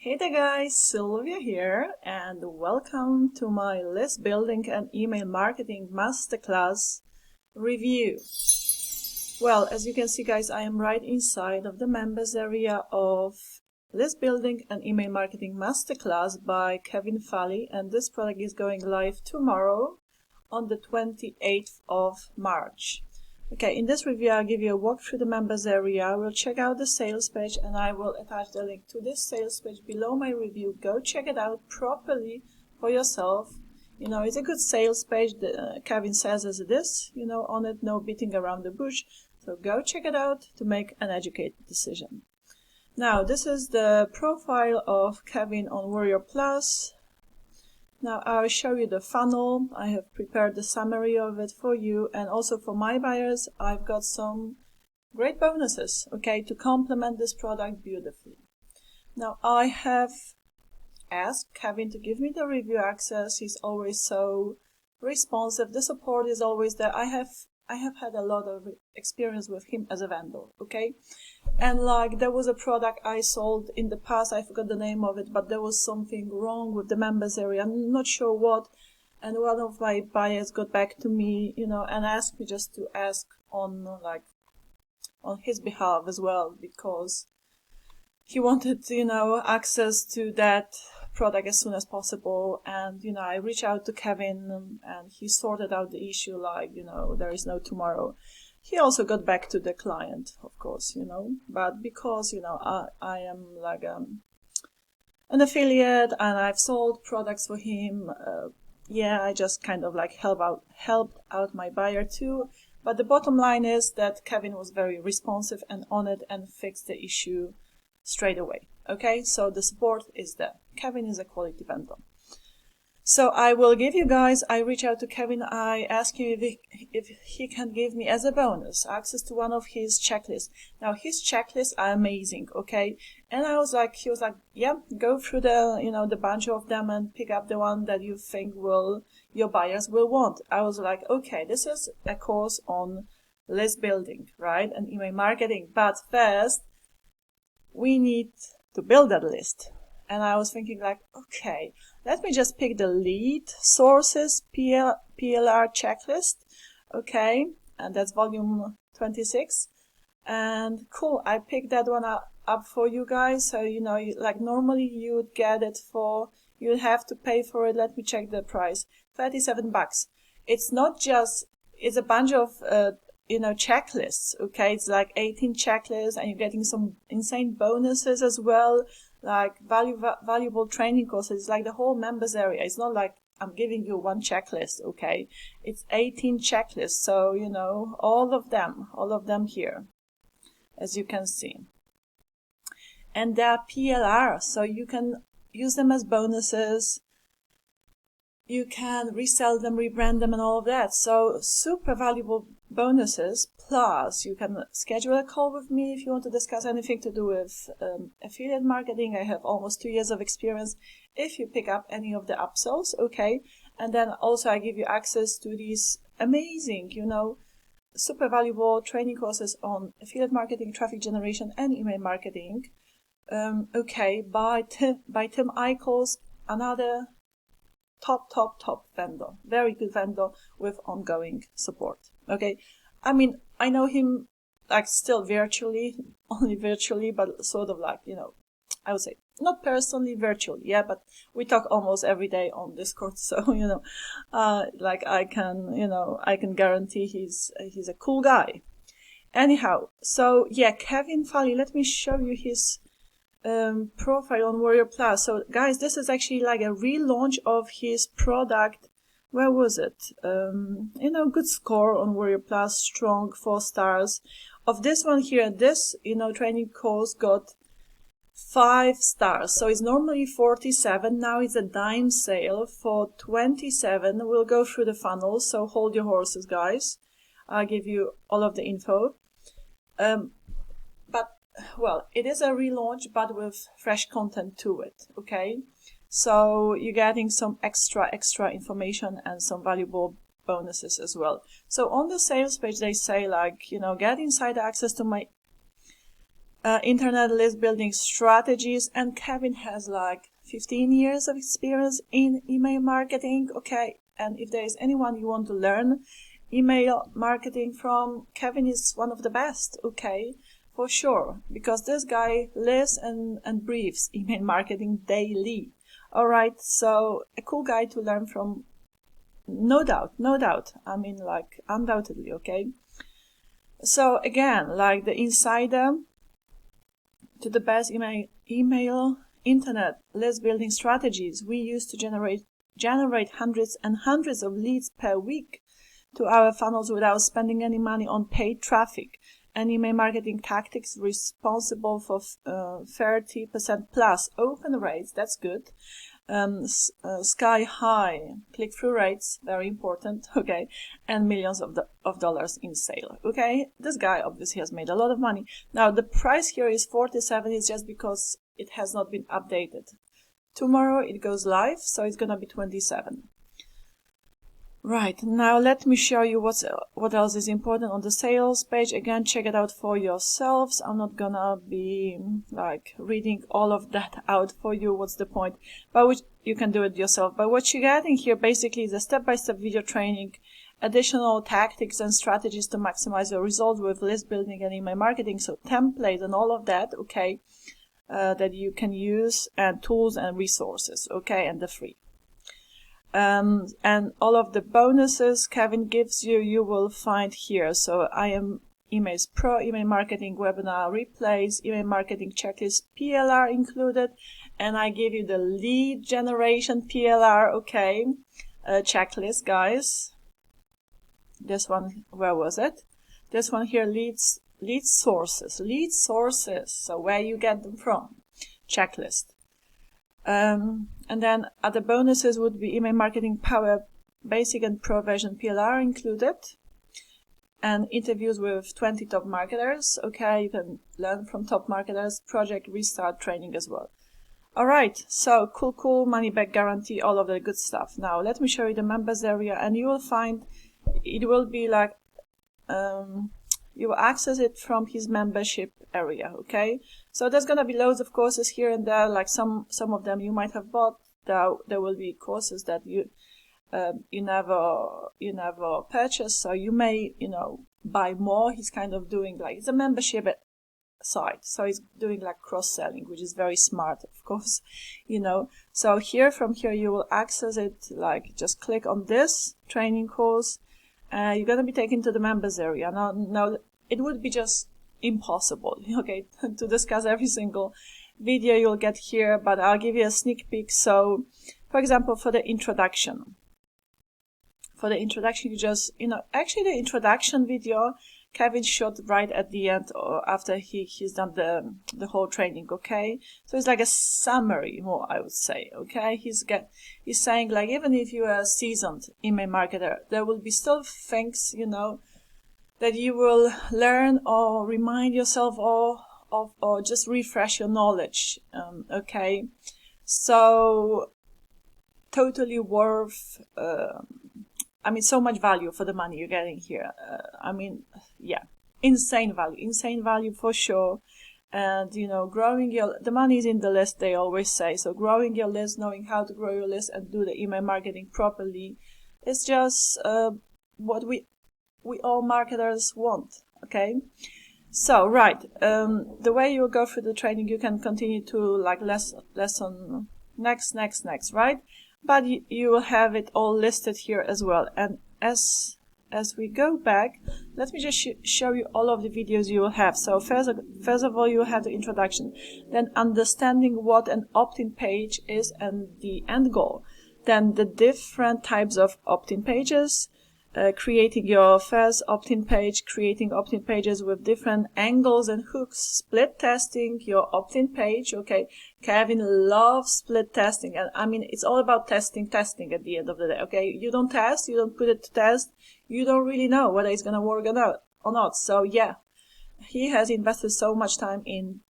Hey there guys, Sylvia here and welcome to my list building and email marketing masterclass review. Well, as you can see guys, I am right inside of the members area of list building and email marketing masterclass by Kevin Foley, and this product is going live tomorrow on the 28th of March. Okay, in this review I'll give you a walk through the members area. We'll check out the sales page and I will attach the link to this sales page below my review. Go check it out properly for yourself. You know, it's a good sales page. Kevin says as it is, you know, on it, no beating around the bush. So go check it out to make an educated decision. Now, this is the profile of Kevin on Warrior Plus. Now I'll show you the funnel. I have prepared the summary of it for you, and also for my buyers I've got some great bonuses, okay, to complement this product beautifully. Now I have asked Kevin to give me the review access. He's always so responsive. The support is always there. I have had a lot of experience with him as a vendor, okay? And like there was a product I sold in the past, I forgot the name of it, but there was something wrong with the members area. I'm not sure what. And one of my buyers got back to me, you know, and asked me just to ask on his behalf as well, because he wanted, you know, access to that product as soon as possible. And, you know, I reached out to Kevin and he sorted out the issue, like, you know, there is no tomorrow. He also got back to the client, of course, you know, but because, you know, I am like an affiliate and I've sold products for him, yeah, I just kind of like helped out my buyer too. But the bottom line is that Kevin was very responsive and on it and fixed the issue straight away. Okay, so the support is there. Kevin is a quality vendor. So I will give you guys, I reach out to Kevin, I ask him if he can give me as a bonus access to one of his checklists. Now his checklists are amazing, okay? And he was like, yeah, go through the, you know, the bunch of them and pick up the one that you think your buyers will want. I was like, okay, this is a course on list building, right? And email marketing. But first, we need to build that list. And I was thinking like, okay, let me just pick the lead sources PLR checklist. Okay, and that's volume 26. And cool, I picked that one up for you guys. So, you know, like normally you would get it for, you'd have to pay for it. Let me check the price. $37. It's not just, it's a bunch of, you know, checklists. Okay, it's like 18 checklists and you're getting some insane bonuses as well. Like valuable training courses, like the whole members area. It's not like I'm giving you one checklist, okay? It's 18 checklists, so, you know, all of them here, as you can see. And they're PLR, so you can use them as bonuses. You can resell them, rebrand them, and all of that. So super valuable bonuses. Plus, you can schedule a call with me if you want to discuss anything to do with affiliate marketing. I have almost 2 years of experience. If you pick up any of the upsells, okay. And then also I give you access to these amazing, you know, super valuable training courses on affiliate marketing, traffic generation, and email marketing. Okay, by Tim Eichels, another top vendor, very good vendor with ongoing support. Okay, I mean, I know him like still virtually, only virtually, but sort of like, you know, I would say not personally, virtually, yeah, but we talk almost every day on Discord, so, you know, like I can guarantee he's a cool guy. Anyhow, so yeah, Kevin Foley, let me show you his profile on Warrior Plus. So guys, this is actually like a relaunch of his product. Where was it? You know, good score on Warrior Plus, strong 4 stars. Of this one here, this, you know, training course got 5 stars. So it's normally 47. Now it's a DIMESALE for 27. We'll go through the funnel. So hold your horses, guys. I'll give you all of the info. But well, it is a relaunch, but with fresh content to it, okay? So you're getting some extra information and some valuable bonuses as well. So on the sales page, they say like, you know, get insider access to my internet list building strategies, and Kevin has like 15 years of experience in email marketing. Okay, and if there is anyone you want to learn email marketing from, Kevin is one of the best. Okay, for sure, because this guy lives and breathes email marketing daily. All right, so a cool guy to learn from, no doubt, no doubt. I mean, like, undoubtedly. Okay, so again, like the insider to the best email internet list building strategies we use to generate hundreds and hundreds of leads per week to our funnels without spending any money on paid traffic, and email marketing tactics responsible for 30% plus open rates. That's good. Sky high click-through rates, very important. Okay, and millions of dollars in sale. Okay, this guy obviously has made a lot of money. Now the price here is 47, is just because it has not been updated. Tomorrow it goes live, so it's gonna be 27. Right, now let me show you what else is important on the sales page. Again, check it out for yourselves. I'm not gonna be like reading all of that out for you. What's the point? But you can do it yourself. But what you're getting here basically is a step-by-step video training, additional tactics and strategies to maximize your results with list building and email marketing. So templates and all of that, okay, that you can use, and tools and resources, okay, and the free. And all of the bonuses Kevin gives you, you will find here. So I am Emails Pro, email marketing webinar replays, email marketing checklist PLR included, and I give you the lead generation PLR, okay, checklist, guys. This one, where was it? This one here, lead sources, so where you get them from, checklist. And then other bonuses would be email marketing power basic and pro version PLR included, and interviews with 20 top marketers. Okay, you can learn from top marketers, project restart training as well. All right, so cool, money back guarantee, all of the good stuff. Now let me show you the members area, and you will find it will be like you will access it from his membership area. Okay, so there's gonna be loads of courses here and there, like some of them you might have bought. There will be courses that you never purchase, so you may buy more. He's kind of doing like, it's a membership site, so he's doing like cross-selling, which is very smart, of course. So from here you will access it, like just click on this training course. You're going to be taken to the members area. Now, it would be just impossible, okay, to discuss every single video you'll get here, but I'll give you a sneak peek. So, for example, for the introduction, you just, actually the introduction video, Kevin shot right at the end, or after he's done the whole training, okay? So it's like a summary more, I would say, okay? He's saying, like, even if you are a seasoned email marketer, there will be still things, that you will learn or remind yourself of, or just refresh your knowledge, okay? So totally worth, so much value for the money you're getting here. Yeah, insane value for sure. And, growing the money is in the list, they always say. So growing your list, knowing how to grow your list and do the email marketing properly is just what we all marketers want, okay? So, right, the way you go through the training, you can continue to like lesson next, right? But you will have it all listed here as well. And as we go back, let me just show you all of the videos you will have. So first of all, you will have the introduction, then understanding what an opt-in page is and the end goal, then the different types of opt-in pages, creating your first opt-in page, creating opt-in pages with different angles and hooks, split testing your opt-in page. Okay, Kevin loves split testing, and it's all about testing at the end of the day. Okay, you don't test, you don't put it to test, you don't really know whether it's gonna work or not. So yeah, he has invested so much time in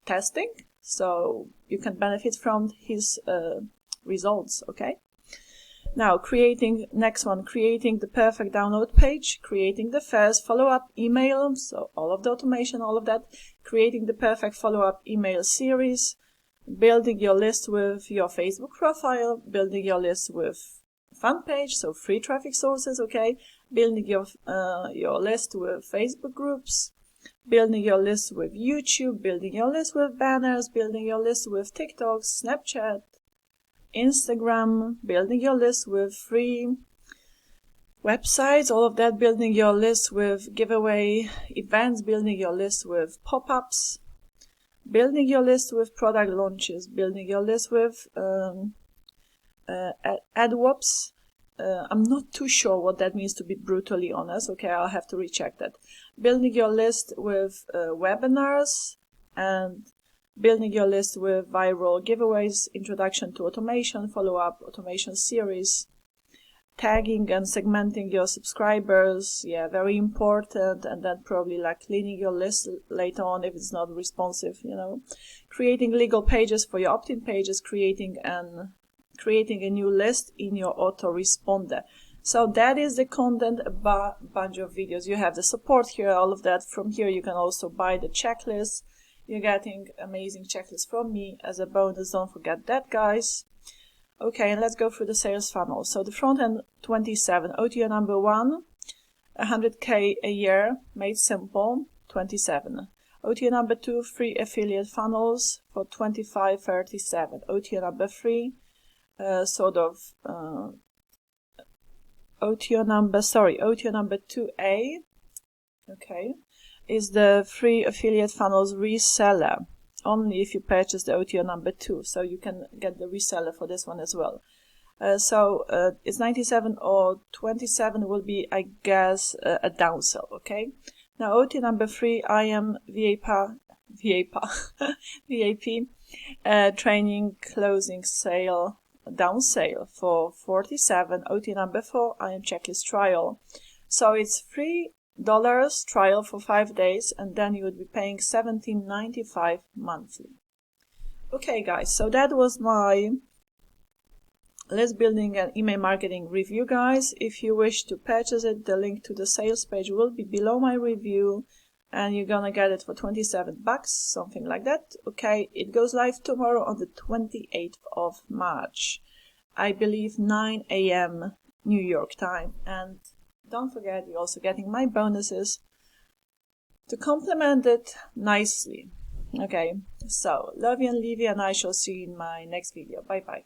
testing, so you can benefit from his results. Okay. Now, next one, creating the perfect download page, creating the first follow-up email, so all of the automation, all of that, creating the perfect follow-up email series, building your list with your Facebook profile, building your list with fan page, so free traffic sources, okay, building your list with Facebook groups, building your list with YouTube, building your list with banners, building your list with TikTok, Snapchat, Instagram, building your list with free websites, all of that, building your list with giveaway events, building your list with pop-ups, building your list with product launches, building your list with AdWords. I'm not too sure what that means, to be brutally honest. Okay, I'll have to recheck that. Building your list with webinars, and building your list with viral giveaways, introduction to automation, follow-up automation series, tagging and segmenting your subscribers, yeah, very important, and then probably like cleaning your list later on if it's not responsive, you know. Creating legal pages for your opt-in pages, creating a new list in your autoresponder. So that is the content, a bunch of videos. You have the support here, all of that. From here you can also buy the checklist. You're getting amazing checklist from me as a bonus. Don't forget that, guys. Okay, and let's go through the sales funnel. So the front end, 27. OTO number 1, 100K a year, made simple, 27. OTO number 2, free affiliate funnels for 25, 37. OTO number 3, OTO number 2A, okay, is the free affiliate funnels reseller, only if you purchase the OTO number 2, so you can get the reseller for this one as well. It's 97 or 27 will be, I guess, a downsell, okay? Now, OTO number 3, I am VAP, training, closing, sale, downsale for 47. OTO number 4, I am checklist trial. So it's $3 trial for 5 days, and then you would be paying $17.95 monthly. Okay, guys, so that was my list building and email marketing review, guys. If you wish to purchase it, the link to the sales page will be below my review, and you're gonna get it for 27 bucks, something like that. Okay, it goes live tomorrow on the 28th of March, I believe 9 a.m. New York time. And don't forget, you're also getting my bonuses to complement it nicely. Okay, so love you and leave you, and I shall see you in my next video. Bye bye.